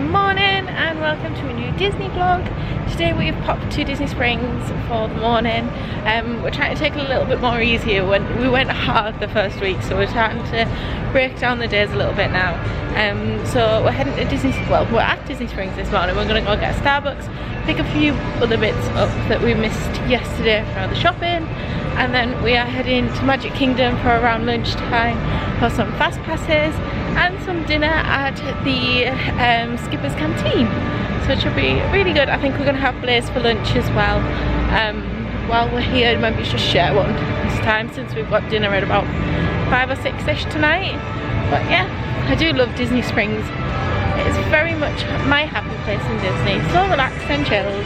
morning and welcome to a new Disney vlog. Today we've popped to Disney Springs for the morning. We're trying to take it a little bit more easier. When we went hard the first week, so we're trying to break down the days a little bit now. So we're heading to we're at Disney Springs this morning. We're going to go get a Starbucks, pick a few other bits up that we missed yesterday for the shopping, and then we are heading to Magic Kingdom for around lunchtime for some fast passes and some dinner at the Skipper's Canteen. So it should be really good. I think we're going to have Blaze for lunch as well. While we're here, maybe just share one this time since we've got dinner at about 5 or 6ish tonight. But yeah, I do love Disney Springs. It's very much my happy place in Disney. So relaxed and chilled.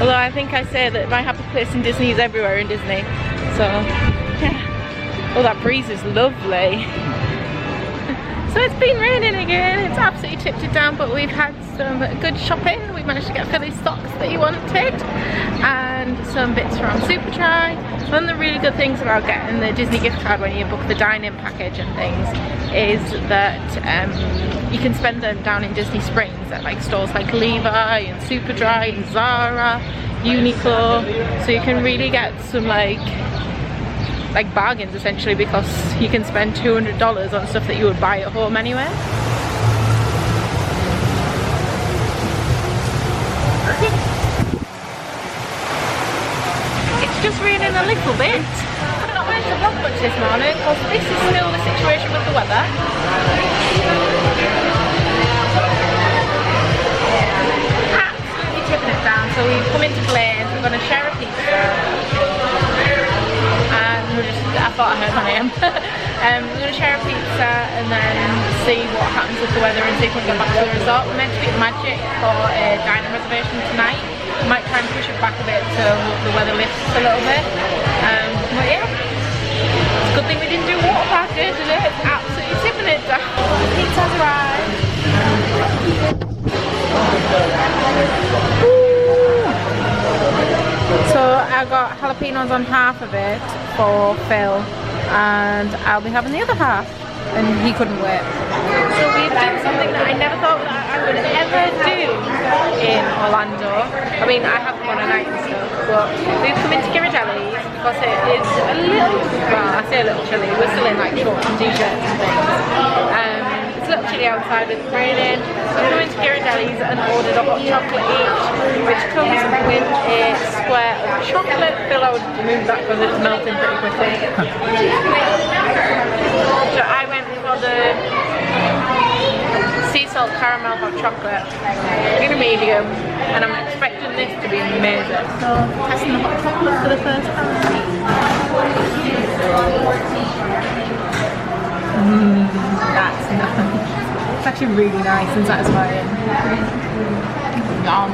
Although I think I say that my happy place in Disney is everywhere in Disney. So yeah. Oh, that breeze is lovely. So it's been raining again, it's absolutely tipped it down, but we've had some good shopping. We managed to get Philly's socks that he wanted and some bits from Superdry. One of the really good things about getting the Disney gift card when you book the dine-in package and things is that you can spend them down in Disney Springs at like stores like Levi and Superdry and Zara, Uniqlo. So you can really get some like bargains essentially, because you can spend $200 on stuff that you would buy at home anyway. It's just raining a little bit. I've not managed to vlog much this morning because this is still the situation with the weather. Absolutely tipping it down. So we've come into Blaze, we're going to share a pizza. I thought I heard my name. We're going to share a pizza and then see what happens with the weather and see if we can get back to the resort. We're meant to be at Magic for a dining reservation tonight. We might try and push it back a bit till the weather lifts a little bit. But yeah, it's a good thing we didn't do water park day today. It's absolutely tipping it down. The pizza's arrived. So I got jalapenos on half of it for Phil, and I'll be having the other half, and he couldn't wait. So we've done something that I never thought that I would ever do in Orlando. I mean, I have them on a night and stuff, but we've come into Ghirardelli's because it is a little, well, I say a little chilly, we're still in like shorts and t-shirts and things. It's a little chilly outside with raining. So we went to Ghirardelli's and ordered a hot chocolate each, which comes with a square of chocolate. Phil, I would remove that because it's melting pretty quickly. So I went for the sea salt caramel hot chocolate in a medium, and I'm expecting this to be amazing. So testing the hot chocolate for the first time. That's nice. It's actually really nice and satisfying. Yum.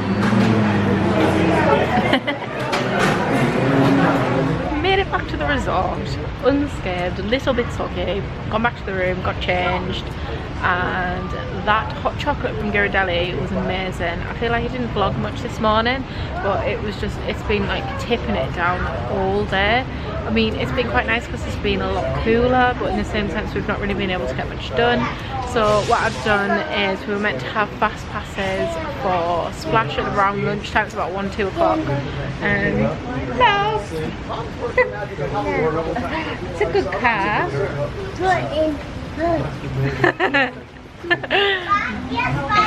Made it back to the resort unscathed, a little bit soggy. Gone back to the room, got changed, and that hot chocolate from Ghirardelli was amazing. I feel like I didn't vlog much this morning, but it was just, it's been like tipping it down all day. I mean, it's been quite nice because it's been a lot cooler, but in the same sense we've not really been able to get much done. So what I've done is we were meant to have fast passes for Splash at around lunchtime. It's about 1-2 o'clock. Hello! It's a good car.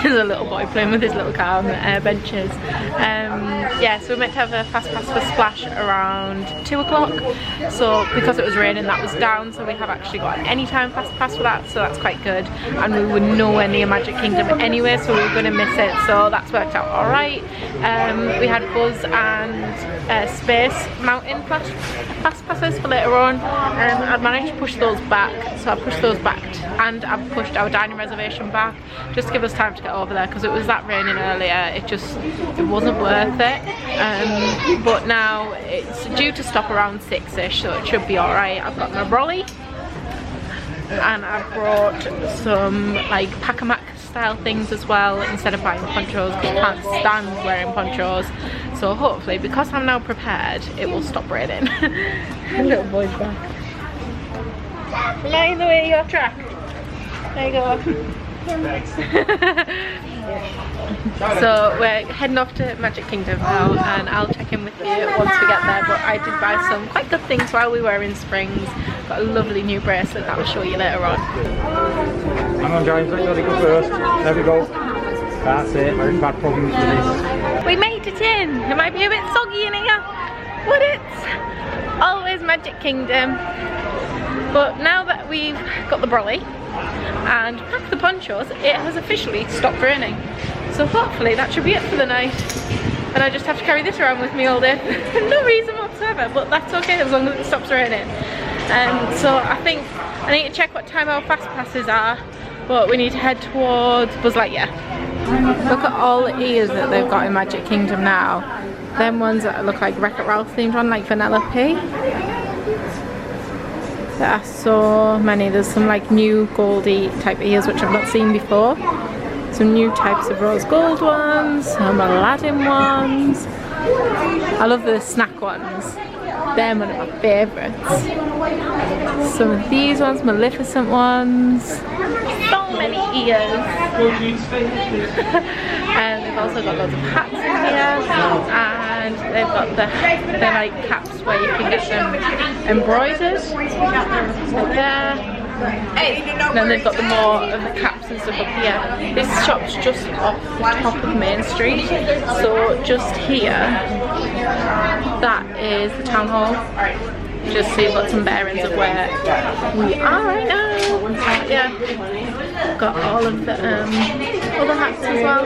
There's a little boy playing with his little car on the benches. Yeah, so we're meant to have a fast pass for Splash around 2 o'clock. So because it was raining, that was down. So we have actually got an anytime fast pass for that. So that's quite good. And we were nowhere near Magic Kingdom anyway, so we were going to miss it. So that's worked out all right. We had Buzz and Space Mountain fast passes for later on. I've managed to push those back. So I pushed those back, and I've pushed our dining reservation back just to give us time to get over there, because it was that raining earlier. It wasn't worth it. But now it's due to stop around 6ish, so it should be alright. I've got my brolly and I've brought some like pack-a-mac style things as well instead of buying ponchos, because I can't stand wearing ponchos. So hopefully, because I'm now prepared, it will stop raining. Little boy's back. Flying the way your track. There you go. So we're heading off to Magic Kingdom now, and I'll check in with you once we get there. But I did buy some quite good things while we were in Springs. Got a lovely new bracelet that I'll show you later on. Hang on, James, let you go first. There we go. That's it. I've had problems with this. We made it in. It might be a bit soggy in here, but it's always Magic Kingdom. But now that we've got the brolly and packed the ponchos, it has officially stopped raining. So hopefully that should be it for the night. And I just have to carry this around with me all day for no reason whatsoever, but that's okay as long as it stops raining. So I think I need to check what time our fast passes are, but we need to head towards Buzz Lightyear. Look at all the ears that they've got in Magic Kingdom now. Them ones that look like Wreck-It Ralph themed one, like Vanellope. There are so many. There's some like new goldy type ears which I've not seen before. Some new types of rose gold ones, some Aladdin ones. I love the snack ones. They're one of my favourites. Some of these ones, Maleficent ones. So many ears. And they've also got loads of hats in here. And they've got they're like caps where you can get them embroidered. Like there. And then they've got the more of the caps and stuff up here. This shop's just off the top of Main Street, so just here, that is the town hall. Just so you've got some bearings of where we are right now. Yeah, got all of the other hats as well.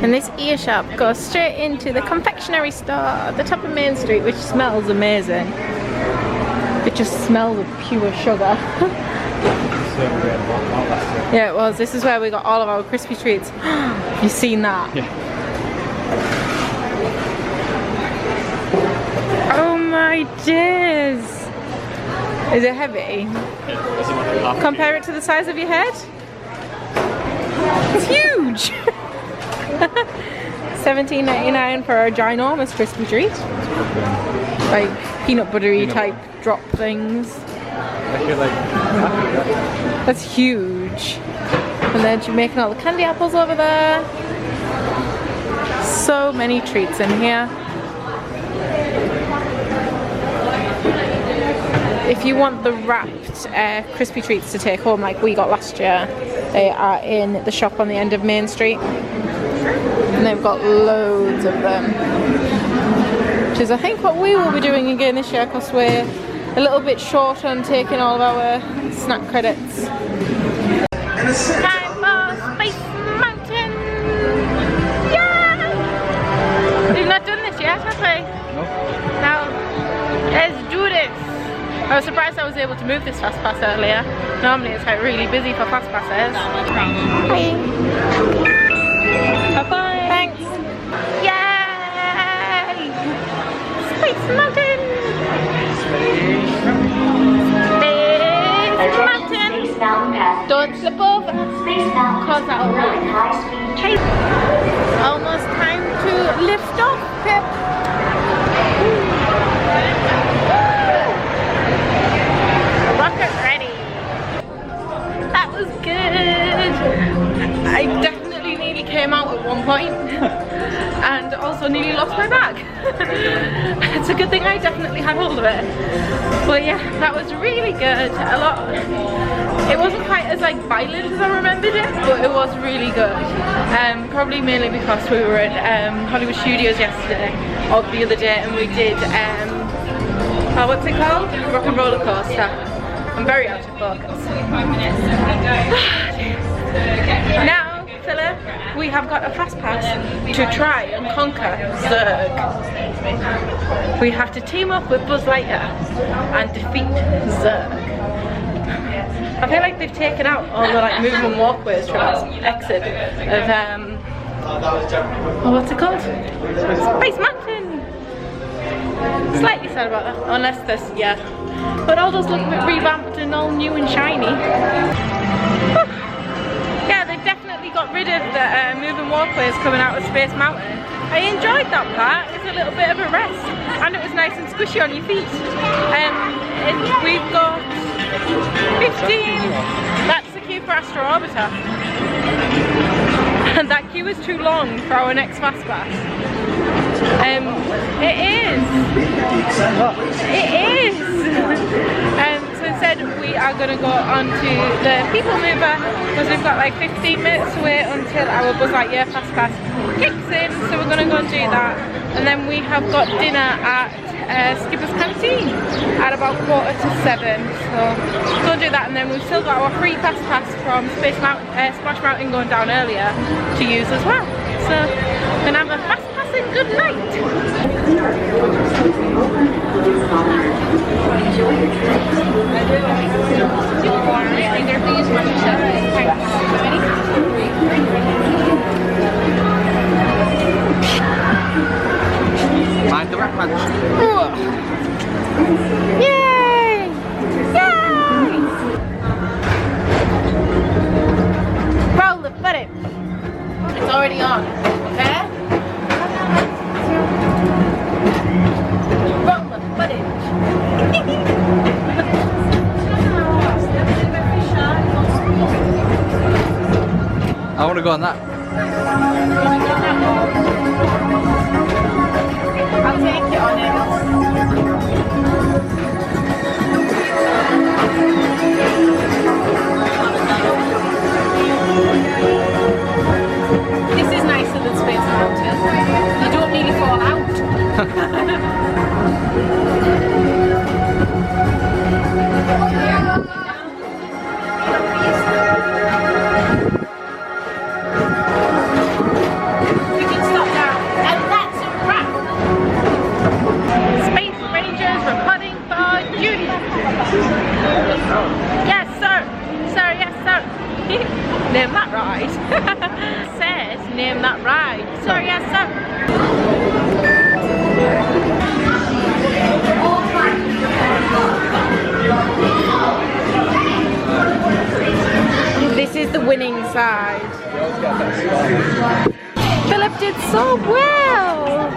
And this ear shop goes straight into the confectionery store at the top of Main Street, which smells amazing. It just smells of pure sugar. Yeah, it was. This is where we got all of our crispy treats. You've seen that? Yeah. Oh my days! Is it heavy? Compare it to the size of your head? It's huge! $17.99 for a ginormous crispy treat. Like peanut buttery type drop things. That's huge. And then you're making all the candy apples over there. So many treats in here. If you want the wrapped crispy treats to take home like we got last year, they are in the shop on the end of Main Street. And they've got loads of them. Which is I think what we will be doing again this year, because we're a little bit short on taking all of our snack credits. Time for Space Mountain! Yay! We've not done this yet, have we? No. Now, let's do this! I was surprised I was able to move this fast pass earlier. Normally it's like really busy for fast passes. Hi! Have fun! Thanks! Yay! Space Mountain! Space Mountain! Don't slip over, cause I'll chase. Almost time to lift off, Pip. Rocket ready. That was good. I definitely nearly came out at one point. And also nearly lost my bag. It's a good thing I definitely had hold of it. But yeah, that was really good. It wasn't quite as like violent as I remembered it, but it was really good. Probably mainly because we were at Hollywood Studios yesterday, or the other day, and we did what's it called? Rock and Roller Coaster. I'm very out of focus. Now, Philip, we have got a fast pass to try and conquer Zurg. We have to team up with Buzz Lightyear and defeat Zurg. I feel like they've taken out all the like movement walkways from this exit of what's it called? Space Mountain! Slightly sad about that, unless this, yeah. But all those look a bit revamped and all new and shiny. Yeah, they've definitely got rid of the moving walkways coming out of Space Mountain. I enjoyed that part. It was a little bit of a rest, and it was nice and squishy on your feet. And we've got 15. That's the queue for Astro Orbiter. And that queue is too long for our next fast pass. It is. So instead we are going to go on to the People Mover because we've got like 15 minutes to wait until our Buzz Lightyear fast pass kicks in. So we're going to go and do that. And then we have got dinner at Skipper's Canteen at about 6:45. So go do that, and then we've still got our free fast pass from Smush Mountain going down earlier to use as well. So we're going to have a fast pass and good night. Mind the rat punch. Yay! Yay! Roll the footage. It's already on. Okay? Roll the footage. I want to go on that. I'll take it on it. This is nicer than Space Mountain. You don't nearly fall out. You can stop now. And that's a wrap. Space Rangers reporting for duty. Yes, sir. Sir, yes, sir. Name that ride. Says name that ride. Sir, yes, sir. This is the winning side. Philip did so well.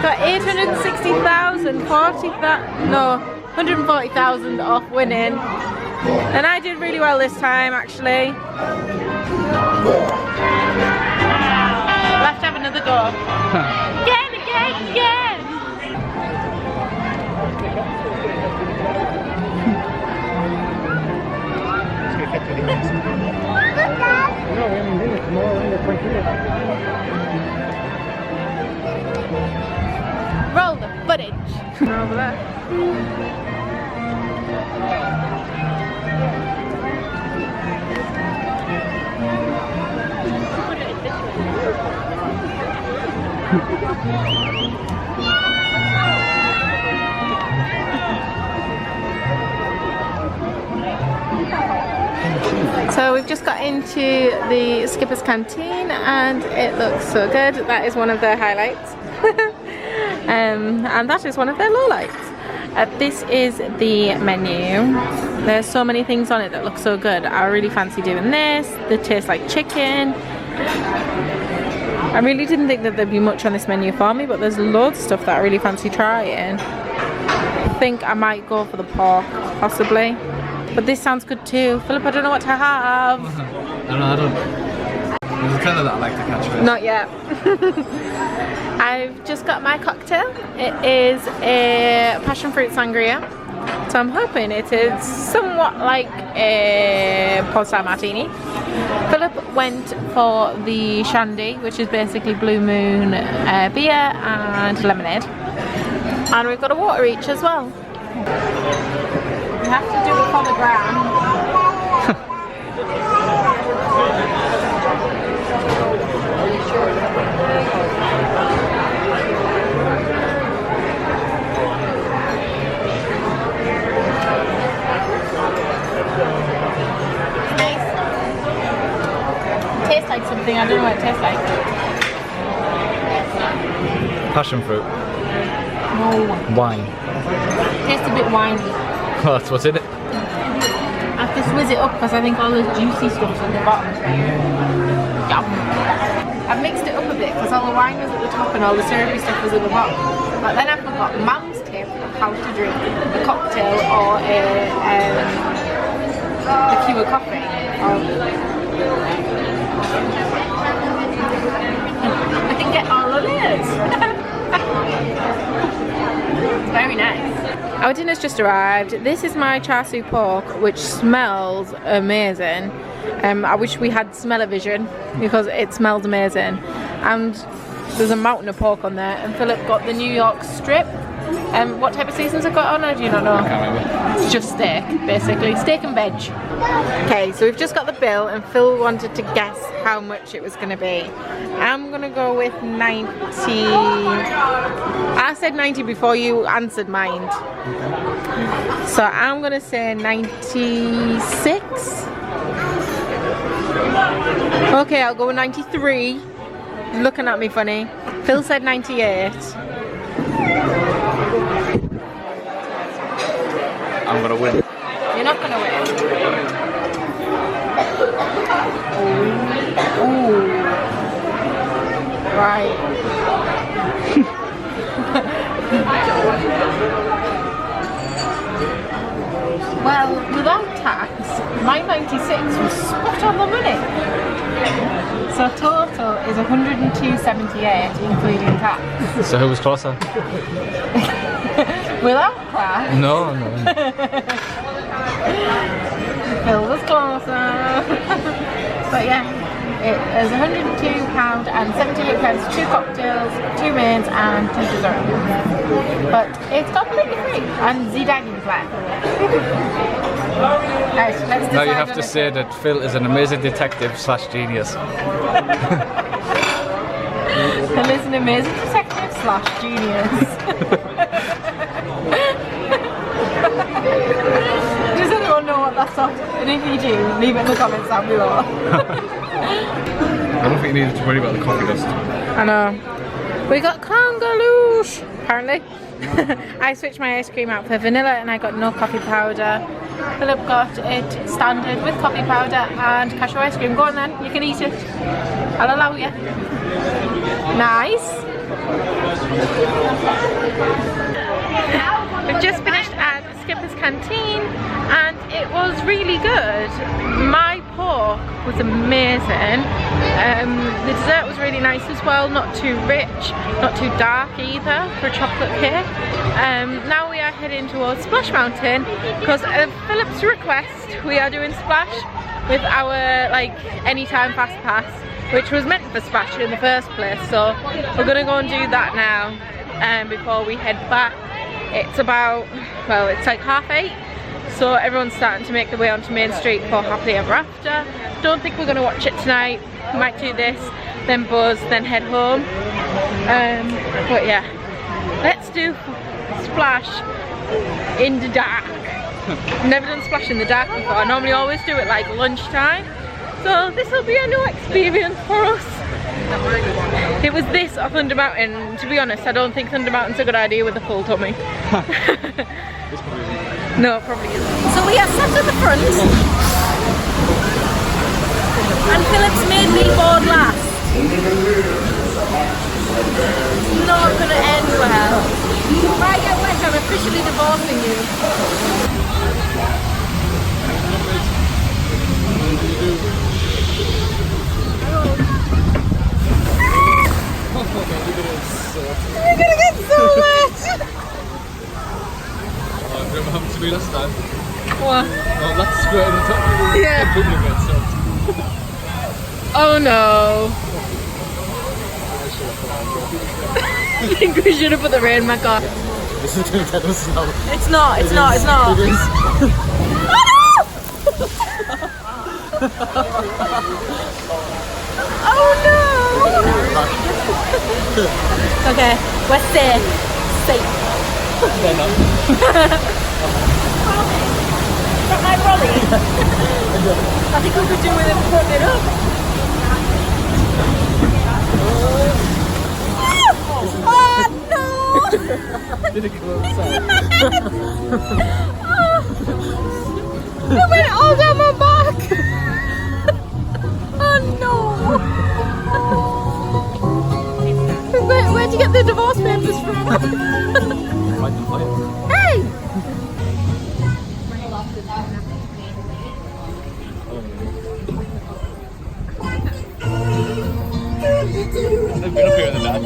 Got 860,000, 140,000 off winning. And I did really well this time, actually. We'll have to have another go. Again. Roll the footage. Over there. So we've just got into the Skipper's Canteen and it looks so good. That is one of their highlights. And that is one of their lowlights. This is the menu. There's so many things on it that look so good. I really fancy doing this. They taste like chicken. I really didn't think that there'd be much on this menu for me, but there's loads of stuff that I really fancy trying. I think I might go for the pork, possibly. But this sounds good too. Philip, I don't know what to have. I don't. There's a trailer that I like to catch first. Not yet. I've just got my cocktail. It is a Passionfruit Sangria. So I'm hoping it is somewhat like a Polestar Martini. Philip went for the Shandy, which is basically Blue Moon beer and lemonade. And we've got a water each as well. You have to do it for the gram. Nice. Tastes like something, I don't know what it tastes like. Passion fruit. No. Wine. Tastes a bit winey. Oh, that's what's in it. I have to swizz it up because I think all the juicy stuff's at the bottom. Yum. I've mixed it up a bit because all the wine was at the top and all the syrupy stuff was at the bottom. But then I forgot Mum's tip of how to drink a cocktail or a liqueur coffee. I can get all of it. It's very nice. Our dinner's just arrived. This is my char siu pork, which smells amazing. I wish we had smell-o-vision because it smells amazing. And there's a mountain of pork on there. And Philip got the New York strip. What type of seasons it got on? I do not know. I can't remember. It's just steak, basically. Steak and veg. Okay, so we've just got the bill and Phil wanted to guess how much it was going to be. I'm going to go with 90. I said 90 before you answered mine. So I'm going to say 96. Okay, I'll go with 93. Looking at me funny. Phil said 98. I'm gonna win. You're not gonna win. Ooh. Right. Well, without tax, my 96 was spot on the money. So total is 102.78, including tax. So who was closer? Without class. No. Phil was closer. But yeah, it is £102.78, 2 cocktails, 2 mains and 2 desserts. But it's completely free and the dining plan. Right, let's Now you have to say that Phil is an amazing detective / genius. Phil is an amazing detective / genius. Does anyone know what that's off? And if you do, leave it in the comments down below. I don't think you needed to worry about the coffee dust. I know. We got Congaloosh, apparently. I switched my ice cream out for vanilla and I got no coffee powder. Philip got it standard with coffee powder and cashew ice cream. Go on then, you can eat it. I'll allow you. Nice. We've just finished at Skipper's Canteen and it was really good. My pork was amazing. The dessert was really nice as well, not too rich, not too dark either for a chocolate cake. Now we are heading towards Smush Mountain because of Philip's request. We are doing Splash with our anytime fast pass, which was meant for Splash in the first place. So we're gonna go and do that now before we head back. It's about, well, it's like 8:30, so everyone's starting to make their way onto Main Street for Happily Ever After. Don't think we're going to watch it tonight. We might do this, then buzz, then head home. But yeah, let's do Splash in the dark. Never done Splash in the dark before. I normally always do it like lunchtime, so this will be a new experience for us. It was this or Thunder Mountain. To be honest, I don't think Thunder Mountain's a good idea with a full tummy. No, probably isn't. So we are sat at the front and Philip's made me board last. Not gonna end well. If I get wet, I'm officially divorcing you. You're gonna get so wet! Remember happened to me last time? What? Oh, that's squirting on top of the Yeah. Oh no. I think we should have put the rain back on. This is gonna get us now. It's not, it's not, it's not. It is. Oh no! Okay, we're safe. Safe. They're not. Is that my brolly? I think we could do with it putting it up. Oh no! Did it go outside? It went all down my back! Oh no! Where'd you get the divorce papers from? Hey! I've been up here in the back.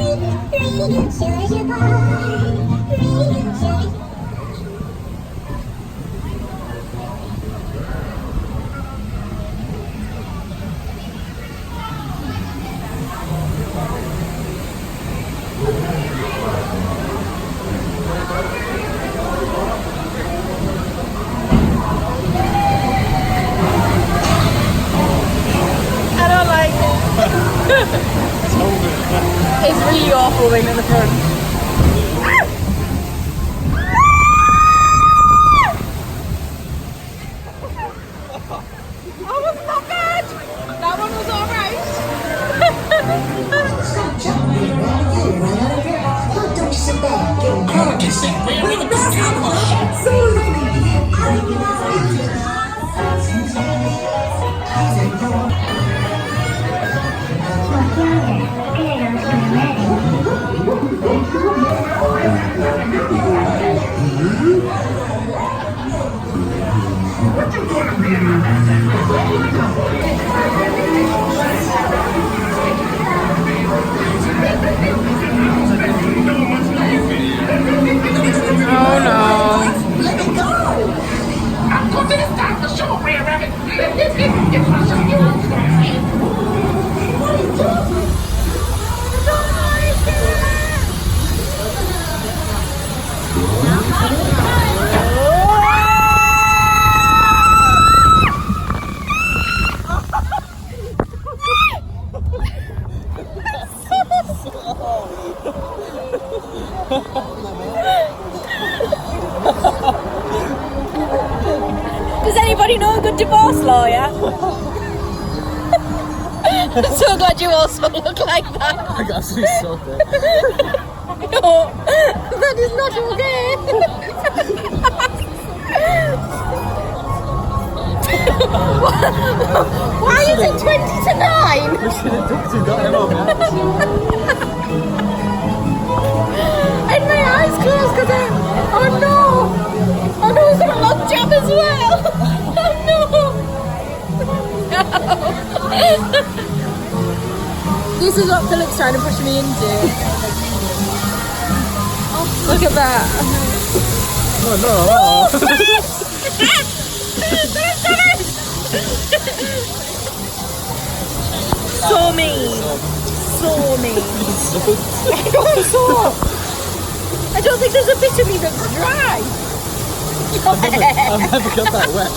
I don't like it. It's really awful being in the front. Oh, wasn't that bad? That one was alright. Oh no. Let me go! I'm going to start the show, Red Rabbit. It's my show. You want to go? What is this? Does anybody know a good divorce lawyer? I'm so glad you also look like that. I got to be so big. No, that is not okay. Why is it 20 to 9? We should have ducked and got him on that. And my eyes closed because oh no! Oh no, he's got a long jab as well! Oh no! No! This is what Philip's trying to push me into. Oh, look at that. Oh no! So mean. So mean. I don't so. I don't think there's a bit of me that's dry. I've never got that wet.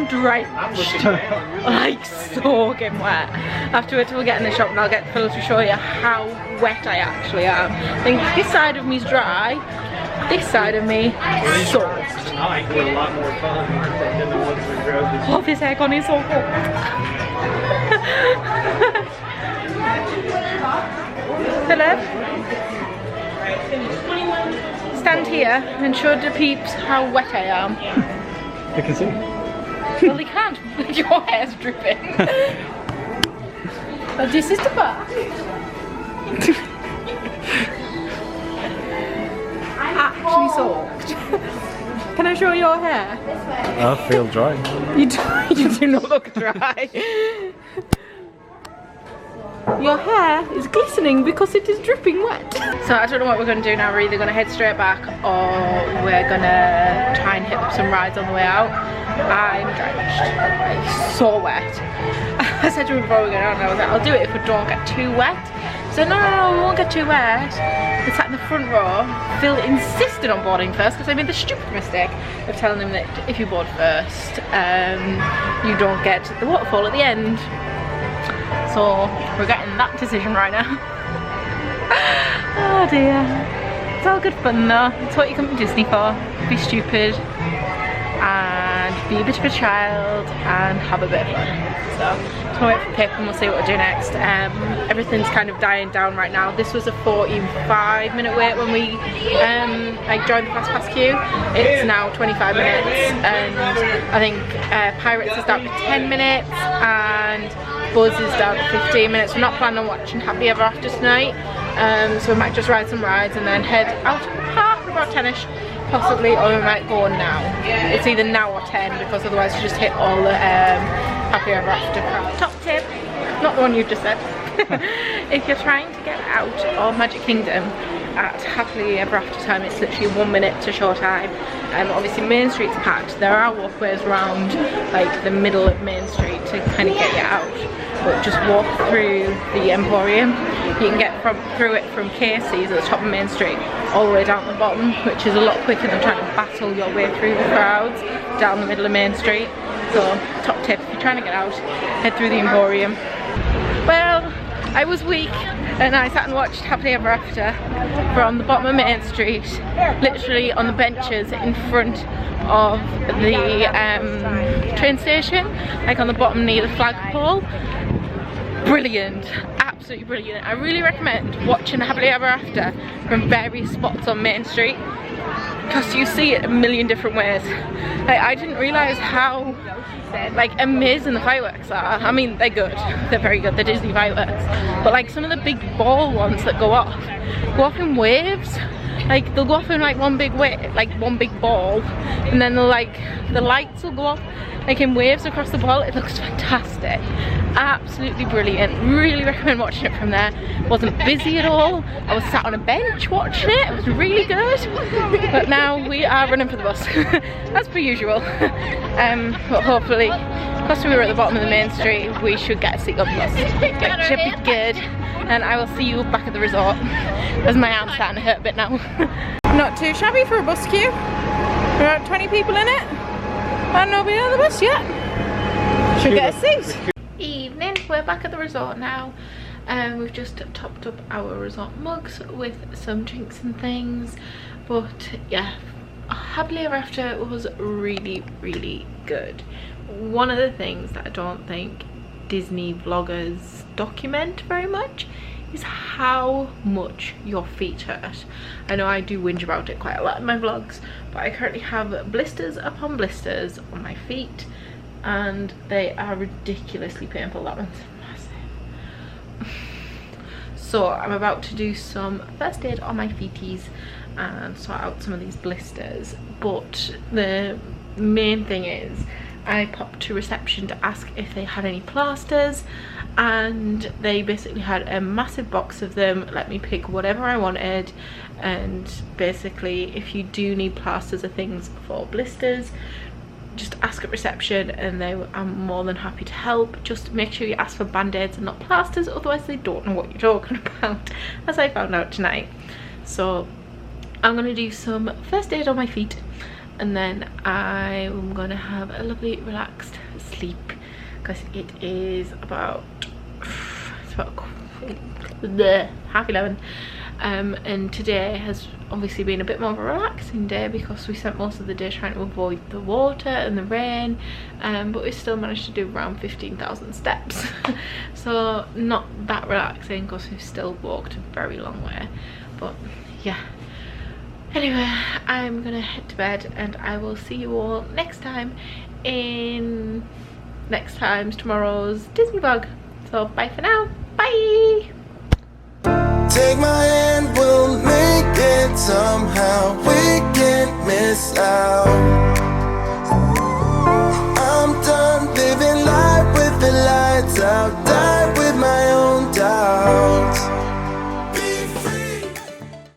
Drenched, like soaking wet. Afterwards we'll get in the shop and I'll get Phil to show you how wet I actually am. I think this side of me's dry, this side of me soaked. Oh, this aircon is so hot. Philip, stand here and show the peeps how wet I am. I can see. Well, they can't. Your hair's dripping. But this is the back. Actually soaked. Can I show your hair? I feel dry. You do not look dry. Your hair is glistening because it is dripping wet. So I don't know what we're going to do now. We're either going to head straight back or we're going to try and hit up some rides on the way out. I'm drenched. It's so wet. I said to him before we go out, I was like, I'll do it if we don't get too wet. So no, we won't get too wet. We sat in the front row. Phil insisted on boarding first because I made the stupid mistake of telling him that if you board first, you don't get the waterfall at the end. So we're getting that decision right now. Oh dear. It's all good fun though. It's what you come to Disney for. be stupid and be a bit of a child and have a bit of fun. So just gonna wait for Pip and we'll see what we'll do next. Everything's kind of dying down right now. This was a 45-minute wait when we like joined the fast pass queue. It's now 25 minutes, and I think Pirates is down to 10 minutes and Buzz is down to 15 minutes. We're not planning on watching Happily Ever After tonight, so we might just ride some rides and then head out for about 10ish possibly, or we might go now. It's either now or 10, because otherwise you just hit all the Happily Ever After crowd. Top tip, not the one you've just said. If you're trying to get out of Magic Kingdom at Happily Ever After time, it's literally 1 minute to show time. Obviously Main Street's packed. There are walkways around like the middle of Main Street to kind of get you out, but just walk through the Emporium. You can get through it from Casey's at the top of Main Street all the way down the bottom, which is a lot quicker than trying to battle your way through the crowds down the middle of Main Street. So top tip, if you're trying to get out, head through the Emporium. Well, I was weak and I sat and watched Happily Ever After from the bottom of Main Street, literally on the benches in front of the train station, like on the bottom near the flagpole. Brilliant, absolutely brilliant. I really recommend watching Happily Ever After from various spots on Main Street, because you see it a million different ways. Like, I didn't realise how like amazing the fireworks are. I mean, they're good, they're very good, they're Disney fireworks, but like some of the big ball ones that go off in waves. Like they'll go off in like one big wave, like one big ball, and then they'll like the lights will go off like in waves across the ball. It looks fantastic, absolutely brilliant. Really recommend watching it from there. Wasn't busy at all. I was sat on a bench watching it. It was really good. But now we are running for the bus as per usual. But hopefully, because we were at the bottom of the Main Street, we should get a seat on the bus. It should be good. And I will see you back at the resort, as my arm's starting to hurt a bit now. Not too shabby for a bus queue. About 20 people in it, and nobody on the bus yet. Should get a seat. Evening, we're back at the resort now. We've just topped up our resort mugs with some drinks and things. But yeah, Happily Ever After was really, really good. One of the things that I don't think Disney vloggers document very much is how much your feet hurt. I know I do whinge about it quite a lot in my vlogs, but I currently have blisters upon blisters on my feet and they are ridiculously painful. That one's massive. So I'm about to do some first aid on my feeties and sort out some of these blisters, but the main thing is I popped to reception to ask if they had any plasters, and they basically had a massive box of them, let me pick whatever I wanted. And basically, if you do need plasters or things for blisters, just ask at reception and they are more than happy to help. Just make sure you ask for band-aids and not plasters, otherwise they don't know what you're talking about, as I found out tonight. So I'm going to do some first aid on my feet, and then I'm gonna have a lovely relaxed sleep, because it is about 11:30, and today has obviously been a bit more of a relaxing day because we spent most of the day trying to avoid the water and the rain, but we still managed to do around 15,000 steps. So not that relaxing because we've still walked a very long way, but yeah. Anyway, I'm gonna head to bed and I will see you all next time in tomorrow's Disney vlog. So bye for now, bye! Take my hand, we'll make it somehow. We can't miss out.